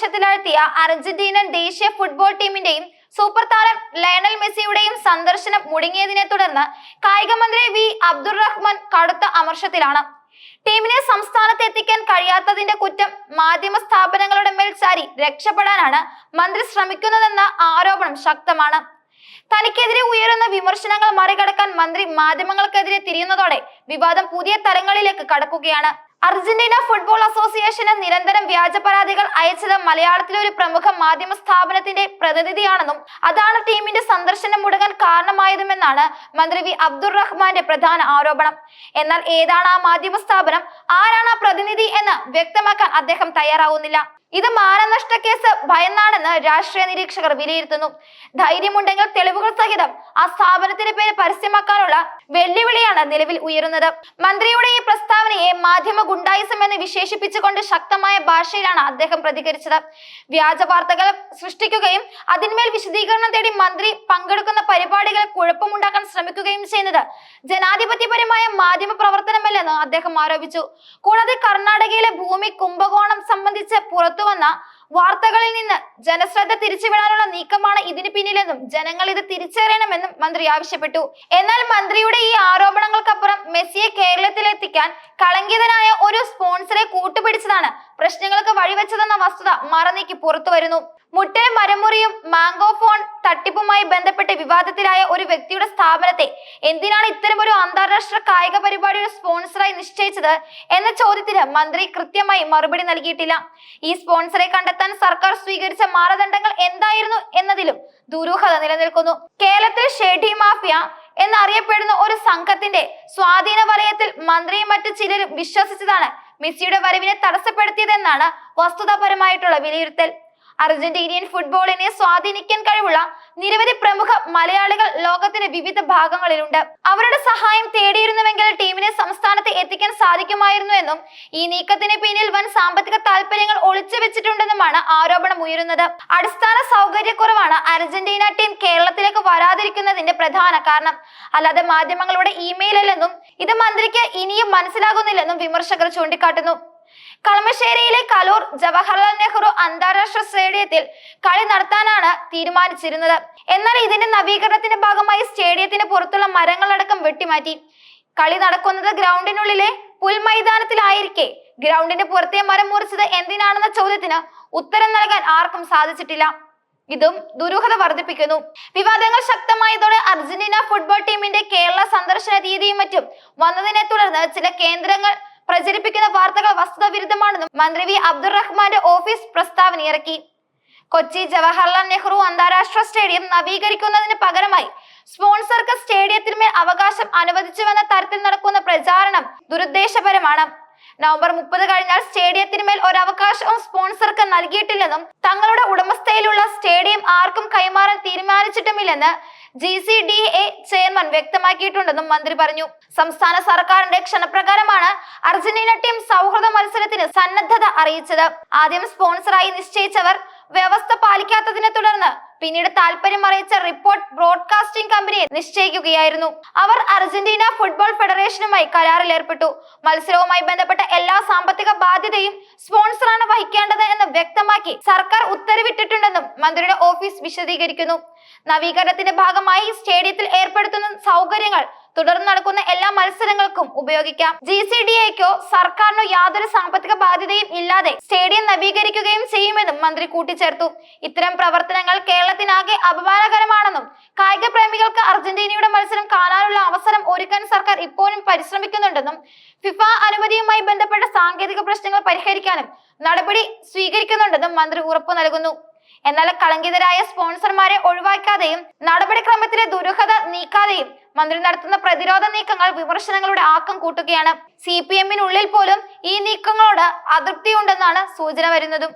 ആവേശത്തിലാഴ്ത്തിയ അർജന്റീനൻ ദേശീയ football ടീമിന്റെയും super താരം Lionel മെസ്സിയുടെയും സന്ദർശനം മുടങ്ങിയതിനെ തുടർന്ന് കായിക മന്ത്രി വി അബ്ദുറഹ്മാൻ കടുത്ത അമർഷത്തിലാണ്. ടീമിനെ സംസ്ഥാനത്ത് എത്തിക്കാൻ കഴിയാത്തതിന്റെ കുറ്റം മാധ്യമ സ്ഥാപനങ്ങളുടെ മേൽ ചാരി രക്ഷപ്പെടാനാണ് മന്ത്രി ശ്രമിക്കുന്നതെന്ന ആരോപണം ശക്തമാണ്. തനിക്കെതിരെ ഉയരുന്ന വിമർശനങ്ങൾ മറികടക്കാൻ മന്ത്രി മാധ്യമങ്ങൾക്കെതിരെ തിരിയുന്നതോടെ വിവാദം പുതിയ തലങ്ങളിലേക്ക് കടക്കുകയാണ്. അർജന്റീന ഫുട്ബോൾ അസോസിയേഷന് നിരന്തരം വ്യാജ പരാതികൾ അയച്ചത് മലയാളത്തിലെ ഒരു പ്രമുഖ മാധ്യമ സ്ഥാപനത്തിന്റെ പ്രതിനിധിയാണെന്നും അതാണ് ടീമിന്റെ സന്ദർശനം മുടങ്ങാൻ കാരണമായതുമെന്നാണ് മന്ത്രി വി അബ്ദുറഹ്മാന്റെ പ്രധാന ആരോപണം. എന്നാൽ ഏതാണ് ആ മാധ്യമ സ്ഥാപനം, ആരാണ് ആ പ്രതിനിധി എന്ന് വ്യക്തമാക്കാൻ അദ്ദേഹം തയ്യാറാവുന്നില്ല. ഇത് മാനനഷ്ട കേസ് ഭയന്നാണെന്ന് രാഷ്ട്രീയ നിരീക്ഷകർ വിലയിരുത്തുന്നു. ധൈര്യമുണ്ടെങ്കിൽ തെളിവുകൾ സഹിതം ആ സ്ഥാപനത്തിന്റെ പേര് പരസ്യമാക്കാനുള്ള വെല്ലുവിളിയാണ് നിലവിൽ ഉയരുന്നത്. മന്ത്രിയുടെ ഈ പ്രസ്താവനയെ മാധ്യമ ഗുണ്ടായിസം എന്ന് വിശേഷിപ്പിച്ചുകൊണ്ട് ശക്തമായ ഭാഷയിലാണ് അദ്ദേഹം പ്രതികരിച്ചത്. വ്യാജ വാർത്തകൾ സൃഷ്ടിക്കുകയും അതിന്മേൽ വിശദീകരണം തേടി മന്ത്രി പങ്കെടുക്കുന്ന പരിപാടികളിൽ കുഴപ്പമുണ്ടാക്കാൻ ശ്രമിക്കുകയും ചെയ്യുന്നത് ജനാധിപത്യപരമായ മാധ്യമ പ്രവർത്തനമല്ലെന്ന് അദ്ദേഹം ആരോപിച്ചു. കൂടാതെ കർണാടകയിലെ ഭൂമി കുംഭകോണം സംബന്ധിച്ച് പുറത്തുവന്ന വാർത്തകളിൽ നിന്ന് ജനശ്രദ്ധ തിരിച്ചുവിടാനുള്ള നീക്കമാണ് ഇതിന് പിന്നിലെന്നും ജനങ്ങൾ ഇത് തിരിച്ചറിയണമെന്നും മന്ത്രി ആവശ്യപ്പെട്ടു. എന്നാൽ മന്ത്രിയുടെ ഈ ആരോപണങ്ങൾക്കപ്പുറം മെസ്സിയെ കേരളത്തിലെത്തിക്കാൻ കളങ്കിതനായ ഒരു സ്പോൺസറെ കൂട്ടുപിടിച്ചതാണ് പ്രശ്നങ്ങൾക്ക് വഴിവെച്ചതെന്ന വസ്തുത മറനീക്കി പുറത്തു വരുന്നു. മുട്ടൽ മരമുറിയും മാംഗോ ഫോൺ തട്ടിപ്പുമായി ബന്ധപ്പെട്ട് വിവാദത്തിലായ ഒരു വ്യക്തിയുടെ സ്ഥാപനത്തെ എന്തിനാണ് ഇത്തരമൊരു അന്താരാഷ്ട്ര കായിക പരിപാടിയുടെ സ്പോൺസറായി നിശ്ചയിച്ചത് എന്ന ചോദ്യത്തിന് മന്ത്രി കൃത്യമായി മറുപടി നൽകിയിട്ടില്ല. ഈ സ്പോൺസറെ കണ്ടെത്താൻ സർക്കാർ സ്വീകരിച്ച മാനദണ്ഡങ്ങൾ എന്തായിരുന്നു എന്നതിലും ദുരൂഹത നിലനിൽക്കുന്നു. കേരളത്തിൽ ഷെഡി മാഫിയ എന്നറിയപ്പെടുന്ന ഒരു സംഘത്തിന്റെ സ്വാധീന വലയത്തിൽ മന്ത്രിയും മറ്റു ചിലരും വിശ്വസിച്ചതാണ് മെസ്സിയുടെ വരവിനെ തടസ്സപ്പെടുത്തിയതെന്നാണ് വസ്തുതാപരമായിട്ടുള്ള വിലയിരുത്തൽ. അർജന്റീനിയൻ ഫുട്ബോളിനെ സ്വാധീനിക്കാൻ കഴിവുള്ള നിരവധി പ്രമുഖ മലയാളികൾ ലോകത്തിന്റെ വിവിധ ഭാഗങ്ങളിലുണ്ട്. അവരുടെ സഹായം തേടിയിരുന്നുവെങ്കിൽ ടീമിനെ സംസ്ഥാനത്ത് എത്തിക്കാൻ സാധിക്കുമായിരുന്നു എന്നും ഈ നീക്കത്തിന് പിന്നിൽ വൻ സാമ്പത്തിക താല്പര്യങ്ങൾ ഒളിച്ചു വെച്ചിട്ടുണ്ടെന്നുമാണ് ആരോപണം ഉയരുന്നത്. അടിസ്ഥാന സൗകര്യക്കുറവാണ് അർജന്റീന ടീം കേരളത്തിലേക്ക് വരാതിരിക്കുന്നതിന്റെ പ്രധാന കാരണം, അല്ലാതെ മാധ്യമങ്ങളുടെ ഇമെയിൽ അല്ലെന്നും ഇത് മന്ത്രിക്ക് ഇനിയും മനസ്സിലാകുന്നില്ലെന്നും വിമർശകർ ചൂണ്ടിക്കാട്ടുന്നു. കളമശ്ശേരിയിലെ കലൂർ ജവഹർലാൽ നെഹ്റു അന്താരാഷ്ട്ര സ്റ്റേഡിയത്തിൽ കളി നടത്താനാണ് തീരുമാനിച്ചിരുന്നത്. എന്നാൽ ഇതിന്റെ നവീകരണത്തിന്റെ ഭാഗമായി സ്റ്റേഡിയത്തിന് പുറത്തുള്ള മരങ്ങളടക്കം വെട്ടിമാറ്റി. കളി നടക്കുന്നത് ഗ്രൗണ്ടിനുള്ളിലെ പുൽമൈതാനത്തിലായിരിക്കെ ഗ്രൗണ്ടിന് പുറത്തെ മരം മുറിച്ചത് എന്തിനാണെന്ന ചോദ്യത്തിന് ഉത്തരം നൽകാൻ ആർക്കും സാധിച്ചിട്ടില്ല. ഇതും ദുരൂഹത വർദ്ധിപ്പിക്കുന്നു. വിവാദങ്ങൾ ശക്തമായതോടെ അർജന്റീന ഫുട്ബോൾ ടീമിന്റെ കേരള സന്ദർശന രീതിയും മറ്റും വന്നതിനെ തുടർന്ന് ചില കേന്ദ്രങ്ങൾ പ്രചരിപ്പിക്കുന്ന വാർത്തകൾ വസ്തുത വിരുദ്ധമാണെന്നും മന്ത്രി വി അബ്ദുറഹ്മാന്റെ ഓഫീസ് പ്രസ്താവന ഇറക്കി. കൊച്ചി ജവഹർലാൽ നെഹ്റു അന്താരാഷ്ട്ര സ്റ്റേഡിയം നവീകരിക്കുന്നതിന് പകരമായി സ്പോൺസർക്ക് സ്റ്റേഡിയത്തിന്മേൽ അവകാശം അനുവദിച്ചുവെന്ന തരത്തിൽ നടക്കുന്ന പ്രചാരണം ദുരുദ്ദേശപരമാണ്. നവംബർ 30 കഴിഞ്ഞാൽ സ്റ്റേഡിയത്തിന്മേൽ ഒരവകാശവും സ്പോൺസർക്ക് നൽകിയിട്ടില്ലെന്നും തങ്ങളുടെ ഉടമസ്ഥയിലുള്ള സ്റ്റേഡിയം ആർക്കും കൈമാറാൻ തീരുമാനിച്ചിട്ടുമില്ലെന്ന് GCDA ചെയർമാൻ വ്യക്തമാക്കിയിട്ടുണ്ടെന്നും മന്ത്രി പറഞ്ഞു. സംസ്ഥാന സർക്കാരിന്റെ ക്ഷണപ്രകാരമാണ് അർജന്റീന ടീം സൗഹൃദ മത്സരത്തിന് സന്നദ്ധത അറിയിച്ചത്. ആദ്യം സ്പോൺസറായി നിശ്ചയിച്ചവർ വ്യവസ്ഥ പാലിക്കാത്തതിനെ തുടർന്ന് പിന്നീട് താല്പര്യം അറിയിച്ച റിപ്പോർട്ട് ബ്രോഡ്കാസ്റ്റിംഗ് കമ്പനിയെ നിശ്ചയിക്കുകയായിരുന്നു. അവർ അർജന്റീന ഫുട്ബോൾ ഫെഡറേഷനുമായി കരാറിൽ ഏർപ്പെട്ടു. മത്സരവുമായി ബന്ധപ്പെട്ട എല്ലാ സാമ്പത്തിക ബാധ്യതയും സ്പോൺസറാണ് വഹിക്കേണ്ടത് എന്ന് വ്യക്തമാക്കി സർക്കാർ ഉത്തരവിട്ടിട്ടുണ്ടെന്നും മന്ത്രിയുടെ ഓഫീസ് വിശദീകരിക്കുന്നു. നവീകരണത്തിന്റെ ഭാഗമായി സ്റ്റേഡിയത്തിൽ ഏർപ്പെടുത്തുന്ന സൗകര്യങ്ങൾ തുടർന്ന് നടക്കുന്ന എല്ലാ മത്സരങ്ങൾക്കും ഉപയോഗിക്കാം. GCDAക്കോ സർക്കാരിനോ യാതൊരു സാമ്പത്തിക ബാധ്യതയും ഇല്ലാതെ സ്റ്റേഡിയം നവീകരിക്കുകയും ചെയ്യുമെന്നും മന്ത്രി കൂട്ടിച്ചേർത്തു. ഇത്തരം പ്രവർത്തനങ്ങൾ കേരളത്തിനാകെ അപമാനകരമാണെന്നും കായിക പ്രേമികൾക്ക് അർജന്റീനയുടെ മത്സരം കാണാനുള്ള അവസരം ഒരുക്കാൻ സർക്കാർ ഇപ്പോഴും പരിശ്രമിക്കുന്നുണ്ടെന്നും ഫിഫ അനുമതിയുമായി ബന്ധപ്പെട്ട സാങ്കേതിക പ്രശ്നങ്ങൾ പരിഹരിക്കാനും നടപടി സ്വീകരിക്കുന്നുണ്ടെന്നും മന്ത്രി ഉറപ്പു നൽകുന്നു. എന്നാൽ കളങ്കിതരായ സ്പോൺസർമാരെ ഒഴിവാക്കാതെയും നടപടിക്രമത്തിലെ ദുരൂഹത നീക്കാതെയും മന്ത്രി നടത്തുന്ന പ്രതിരോധ നീക്കങ്ങൾ വിമർശനങ്ങളുടെ ആക്കം കൂട്ടുകയാണ്. CPM-നുള്ളിൽ പോലും ഈ നീക്കങ്ങളോട് അതൃപ്തിയുണ്ടെന്നാണ് സൂചന വരുന്നതും.